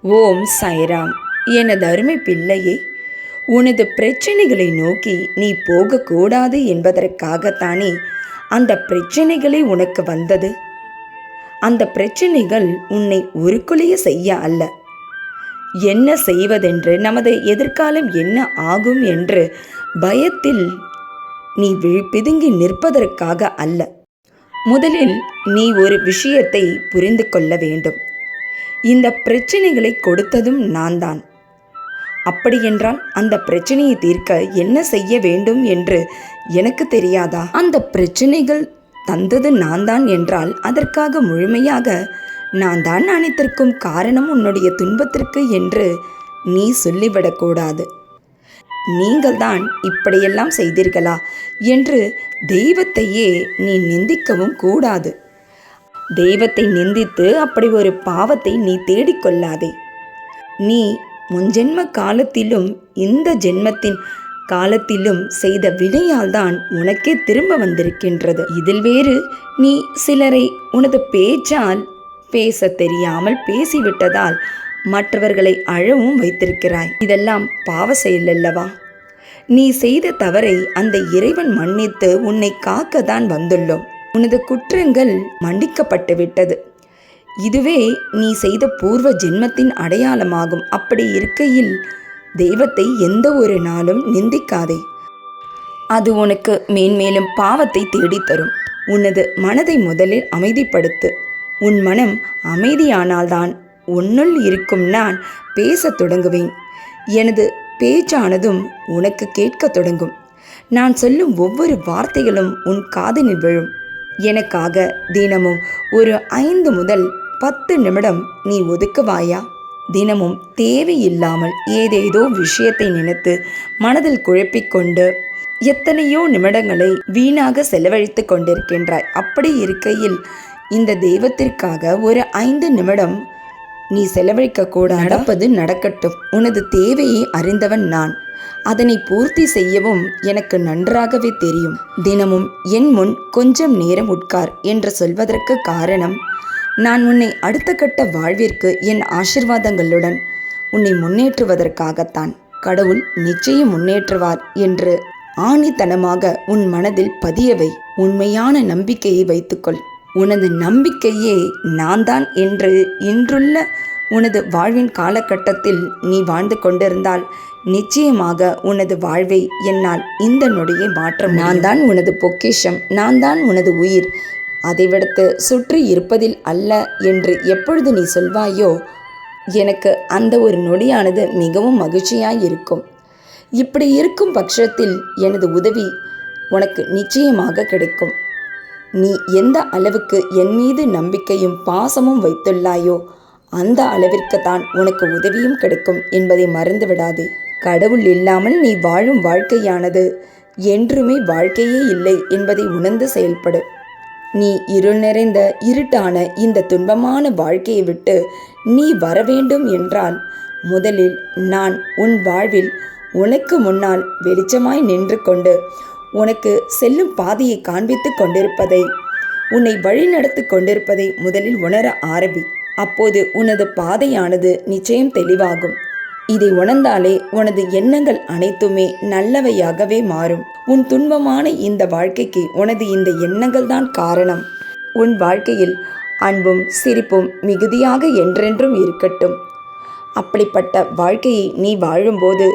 ஓம் சாய்ராம். எனது அருமை பிள்ளையே, உனது பிரச்சனைகளை நோக்கி நீ போகக்கூடாது என்பதற்காகத்தானே அந்த பிரச்சனைகளே உனக்கு வந்தது. அந்த பிரச்சனைகள் உன்னை உருக்குலைய செய்ய அல்ல, என்ன செய்வதென்று, நமது எதிர்காலம் என்ன ஆகும் என்று பயத்தில் நீ விழிப்பிதுங்கி நிற்பதற்காக அல்ல. முதலில் நீ ஒரு விஷயத்தை புரிந்து கொள்ள வேண்டும். இந்த பிரச்சனைகளை கொடுத்ததும் நான் தான். அப்படியென்றால் அந்த பிரச்சனையை தீர்க்க என்ன செய்ய வேண்டும் என்று எனக்கு தெரியாதா? அந்த பிரச்சனைகள் தந்தது நான் தான் என்றால் அதற்காக முழுமையாக நான் தான் அனைத்திற்கும் காரணம் உன்னுடைய துன்பத்திற்கு என்று நீ சொல்லிவிடக்கூடாது. நீங்கள் தான் இப்படியெல்லாம் செய்தீர்களா என்று தெய்வத்தையே நீ நிந்திக்கவும் கூடாது. தெய்வத்தை நிந்தித்து அப்படி ஒரு பாவத்தை நீ தேடிக்கொள்ளாதே. நீ முன்ஜென்ம காலத்திலும் இந்த ஜென்மத்தின் காலத்திலும் செய்த வினையால் தான் உனக்கே திரும்ப வந்திருக்கின்றது. இதில் வேறு நீ சிலரை உனது பேச்சால் பேச தெரியாமல் பேசிவிட்டதால் மற்றவர்களை அழவும் வைத்திருக்கிறாய். இதெல்லாம் பாவ செயல் அல்லவா? நீ செய்த தவறை அந்த இறைவன் மன்னித்து உன்னை காக்க தான் வந்துள்ளோம். உனது குற்றங்கள் மன்னிக்கப்பட்டு விட்டது. இதுவே நீ செய்த பூர்வ ஜென்மத்தின் அடையாளமாகும். அப்படி இருக்கையில் தெய்வத்தை எந்த ஒரு நாளும் நிந்திக்காதே. அது உனக்கு மேன்மேலும் பாவத்தை தேடித்தரும். உனது மனதை முதலில் அமைதிப்படுத்து. உன் மனம் அமைதியானால்தான் உன்னுள் இருக்கும் நான் பேசத் தொடங்குவேன். எனது பேச்சானதும் உனக்கு கேட்கத் தொடங்கும். நான் சொல்லும் ஒவ்வொரு வார்த்தைகளும் உன் காதினில் விழும். எனக்காக தினமும் ஒரு 5 முதல் 10 நிமிடம் நீ ஒதுக்குவாயா? தினமும் தேவையில்லாமல் ஏதேதோ விஷயத்தை நினைத்து மனதில் குழப்பிக்கொண்டு எத்தனையோ நிமிடங்களை வீணாக செலவழித்து கொண்டிருக்கின்றாய். அப்படி இருக்கையில் இந்த தெய்வத்திற்காக ஒரு 5 நிமிடம் நீ செலவழிக்க கூட. நடப்பது நடக்கட்டும். உனது தேவையை அறிந்தவன் நான். அதனை பூர்த்தி செய்யவும் எனக்கு நன்றாகவே தெரியும். தினமும் என் முன் கொஞ்சம் நேரம் உட்கார் என்று சொல்வதற்கு காரணம், நான் உன்னை அடுத்த கட்ட வாழ்விற்கு என் ஆசிர்வாதங்களுடன் உன்னை முன்னேற்றுவதற்காகத்தான். கடவுள் நிச்சயம் முன்னேற்றுவார் என்று ஆணித்தனமாக உன் மனதில் பதியவை. உண்மையான நம்பிக்கையை வைத்துக்கொள். உனது நம்பிக்கையே நான் தான் என்று இன்றுள்ள உனது வாழ்வின் காலகட்டத்தில் நீ வாழ்ந்து கொண்டிருந்தால் நிச்சயமாக உனது வாழ்வை என்னால் இந்த நொடியை மாற்ற. நான் தான் உனது பொக்கிஷம், நான் தான் உனது உயிர், அதை விடுத்து சுற்றி இருப்பதில் அல்ல என்று எப்பொழுது நீ சொல்வாயோ எனக்கு அந்த ஒரு நொடியானது மிகவும் மகிழ்ச்சியாய் இருக்கும். இப்படி இருக்கும் பட்சத்தில் எனது உதவி உனக்கு நிச்சயமாக கிடைக்கும். நீ எந்த அளவுக்கு என் மீது நம்பிக்கையும் பாசமும் வைத்துள்ளாயோ அந்த அளவிற்கு தான் உனக்கு உதவியும் கிடைக்கும் என்பதை மறந்துவிடாதே. கடவுள் இல்லாமல் நீ வாழும் வாழ்க்கையானது என்றுமே வாழ்க்கையே இல்லை என்பதை உணர்ந்து செயல்படு. நீ இருள் நிறைந்த இருட்டான இந்த துன்பமான வாழ்க்கையை விட்டு நீ வர வேண்டும் என்றால் முதலில் நான் உன் வாழ்வில் உனக்கு முன்னால் வெளிச்சமாய் நின்று கொண்டு உனக்கு செல்லும் பாதையை காண்பித்து கொண்டிருப்பதை, உன்னை வழிநடத்தி கொண்டிருப்பதை முதலில் உணர ஆரம்பி. அப்போது உனது பாதையானது நிச்சயம் தெளிவாகும். இதை உணர்ந்தாலே உனது எண்ணங்கள் அனைத்துமே நல்லவையாகவே மாறும். உன் துன்பமான இந்த வாழ்க்கைக்கு உனது இந்த எண்ணங்கள் தான் காரணம். உன் வாழ்க்கையில் அன்பும் சிரிப்பும் மிகுதியாக என்றென்றும் இருக்கட்டும். அப்படிப்பட்ட வாழ்க்கையை நீ வாழும்போது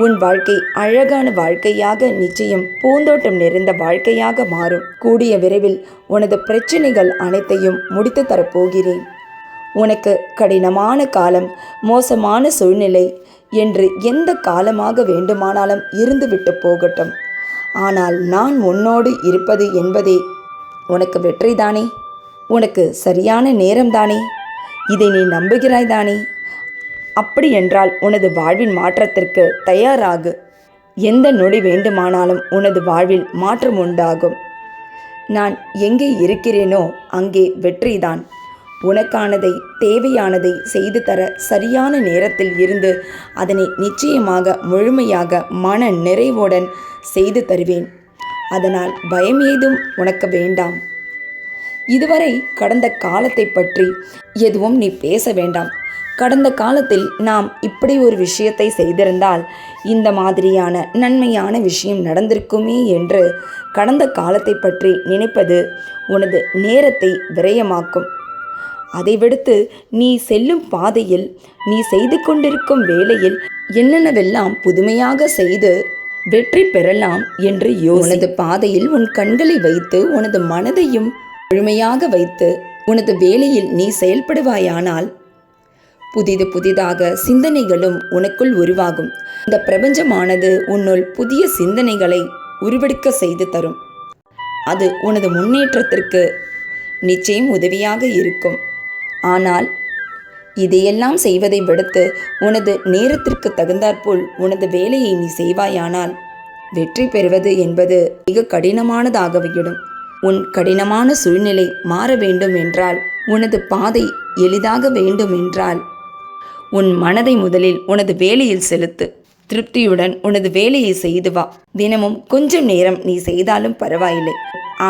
உன் வாழ்க்கை அழகான வாழ்க்கையாக, நிச்சயம் பூந்தோட்டம் நிறைந்த வாழ்க்கையாக மாறும். கூடிய விரைவில் உனது பிரச்சனைகள் அனைத்தையும் முடித்து தரப்போகிறேன். உனக்கு கடினமான காலம், மோசமான சூழ்நிலை என்று எந்த காலமாக வேண்டுமானாலும் இருந்துவிட்டு போகட்டும். ஆனால் நான் உன்னோடு இருப்பது என்பதே உனக்கு வெற்றிதானே, உனக்கு சரியான நேரம்தானே, இதை நீ நம்புகிறாய் தானே? அப்படி என்றால் உனது வாழ்வின் மாற்றத்திற்கு தயாராகு. எந்த நொடி வேண்டுமானாலும் உனது வாழ்வில் மாற்றம் உண்டாகும். நான் எங்கே இருக்கிறேனோ அங்கே வெற்றிதான். உனக்கானதை, தேவையானதை செய்து தர சரியான நேரத்தில் இருந்து அதனை நிச்சயமாக முழுமையாக மன நிறைவுடன் செய்து தருவேன். அதனால் பயம் ஏதும் உனக்கு வேண்டாம். இதுவரை கடந்த காலத்தை பற்றி எதுவும் நீ பேச வேண்டாம். கடந்த காலத்தில் நாம் இப்படி ஒரு விஷயத்தை செய்திருந்தால் இந்த மாதிரியான நன்மையான விஷயம் நடந்திருக்குமே என்று கடந்த காலத்தை பற்றி நினைப்பது உனது நேரத்தை விரயமாக்கும். அதை விடுத்து நீ செல்லும் பாதையில், நீ செய்து கொண்டிருக்கும் வேளையில் என்னென்னவெல்லாம் புதுமையாக செய்து வெற்றி பெறலாம் என்று உனது பாதையில் உன் கண்களை வைத்து உனது மனதையும் முழுமையாக வைத்து உனது வேலையில் நீ செயல்படுவாயானால் புதிதாக சிந்தனைகளும் உனக்குள் உருவாகும். இந்த பிரபஞ்சமானது உன்னுள் புதிய சிந்தனைகளை உருவெடுக்க செய்து தரும். அது உனது முன்னேற்றத்திற்கு நிச்சயம் உதவியாக இருக்கும். ஆனால் இதையெல்லாம் செய்வதை விடுத்து உனது நேரத்திற்கு தகுந்தாற்போல் உனது வேலையை நீ செய்வாயானால் வெற்றி பெறுவது என்பது மிக கடினமானதாகவிடும். உன் கடினமான சூழ்நிலை மாற வேண்டும் என்றால், உனது பாதை எளிதாக வேண்டும் என்றால், உன் மனதை முதலில் உனது வேலையில் செலுத்து. திருப்தியுடன் உனது வேலையை செய்து வா. தினமும் கொஞ்சம் நேரம் நீ செய்தாலும் பரவாயில்லை,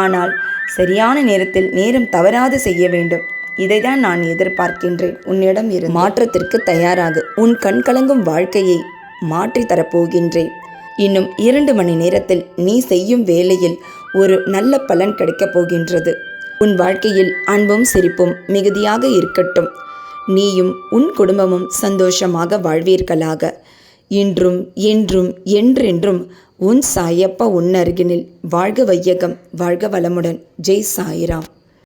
ஆனால் சரியான நேரத்தில் நேரம் தவறாது செய்ய வேண்டும். இதைதான் நான் எதிர்பார்க்கின்றேன் உன்னிடம் இருந்து. மாற்றத்திற்கு தயாராகு. உன் கண்கலங்கும் வாழ்க்கையை மாற்றி தரப்போகின்றேன். இன்னும் 2 மணி நேரத்தில் நீ செய்யும் வேலையில் ஒரு நல்ல பலன் கிடைக்கப் போகின்றது. உன் வாழ்க்கையில் அன்பும் சிரிப்பும் மிகுதியாக இருக்கட்டும். நீயும் உன் குடும்பமும் சந்தோஷமாக வாழ்வீர்களாக. இன்றும் என்றும் என்றென்றும் உன் சாயப்பா உன் அருகினில். வாழ்க வையகம், வாழ்க வளமுடன். ஜெய் சாய்ராம்.